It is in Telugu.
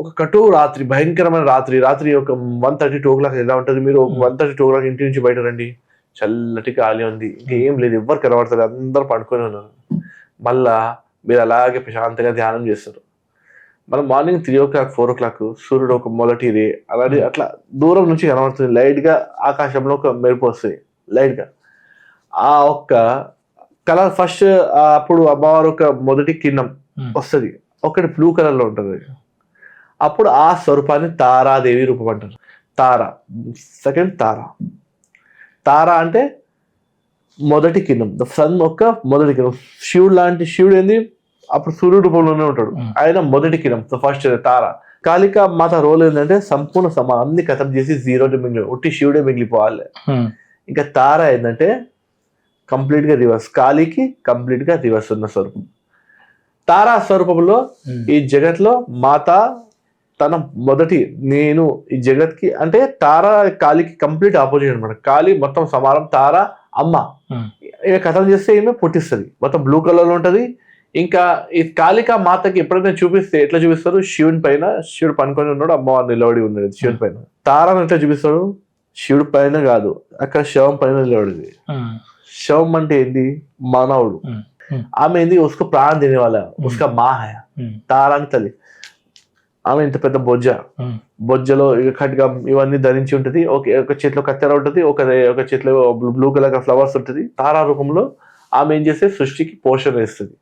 ఒక కటు రాత్రి, భయంకరమైన రాత్రి. రాత్రి ఒక 1:30, 2 o'clock ఎలా ఉంటది? మీరు 1:30, 2 o'clock ఇంటి నుంచి బయట రండి. చల్లటి గాలి ఉంది. ఇంకేం లేదు. ఎవ్వరు కనబడతలేదు. అందరూ పడుకొని ఉన్నారు. మళ్ళా మీరు అలాగే ప్రశాంతంగా ధ్యానం చేస్తారు. మళ్ళీ మార్నింగ్ 3 o'clock, 4 o'clock సూర్యుడు ఒక మొదటి రే అలాంటి అట్లా దూరం నుంచి కనబడుతుంది. లైట్ గా ఆకాశంలో ఒక మెరుపు వస్తుంది. లైట్ గా ఆ ఒక్క కలర్ ఫస్ట్ అప్పుడు అమ్మవారు ఒక మొదటి కిరణం వస్తుంది. ఒకటి బ్లూ కలర్ లో ఉంటుంది. అప్పుడు ఆ స్వరూపాన్ని తారాదేవి రూపం అంటారు. తార సెకండ్ తార అంటే మొదటి కిరణం. ద సన్ యొక్క మొదటి కిరణం. శివుడు లాంటి శివుడు ఏంది అప్పుడు సూర్యుడు రూపంలోనే ఉంటాడు. ఆయన మొదటి కిరణం. ఫస్ట్ తార. కాళికా మాత రోల్ ఏంటంటే సంపూర్ణ అన్ని కథం చేసి జీరోని మిగిలి ఒట్టి శివుడే మిగిలిపోవాలి. ఇంకా తార ఏంటంటే కంప్లీట్ గా రివర్స్. కాళీకి కంప్లీట్ గా రివర్స్ ఉన్న స్వరూపం. తారా స్వరూపంలో ఈ జగత్లో మాత తన మొదటి నేను ఈ జగత్కి అంటే తార కాళీకి కంప్లీట్ ఆపోజిట్ అనమాట. కాళీ మొత్తం సమానం, తార అమ్మ. ఇక కథం చేస్తే ఈమె పుట్టిస్తుంది. మొత్తం బ్లూ కలర్ లో ఉంటది. ఇంకా ఈ కాళికా మాతకి ఎప్పుడైనా చూపిస్తే ఎట్లా చూపిస్తారు? శివుని పైన శివుడు పనుకొని ఉన్నాడు, అమ్మవారు నిలబడి ఉన్నది శివుని పైన. తారను ఎట్లా చూపిస్తాడు? శివుడి పైన కాదు, అక్కడ శవం పైన నిలబడింది. శవం అంటే ఏంది? మానవుడు. ఆమె ఏంది? ఉస్కు ప్రాణం దేనే వాళ్ళ, ఉస్కా మా హై. తారాని తల్లి. ఆమె ఇంత పెద్ద బొజ్జలో ఖడ్గం ఇవన్నీ ధరించి ఉంటది. ఒక చేతిలో కత్తెర ఉంటది, ఒక చేతిలో బ్లూ కలర్ ఫ్లవర్స్ ఉంటది. తారా రూపంలో ఆమె ఏం చేస్తే సృష్టికి పోషణ ఇస్తుంది.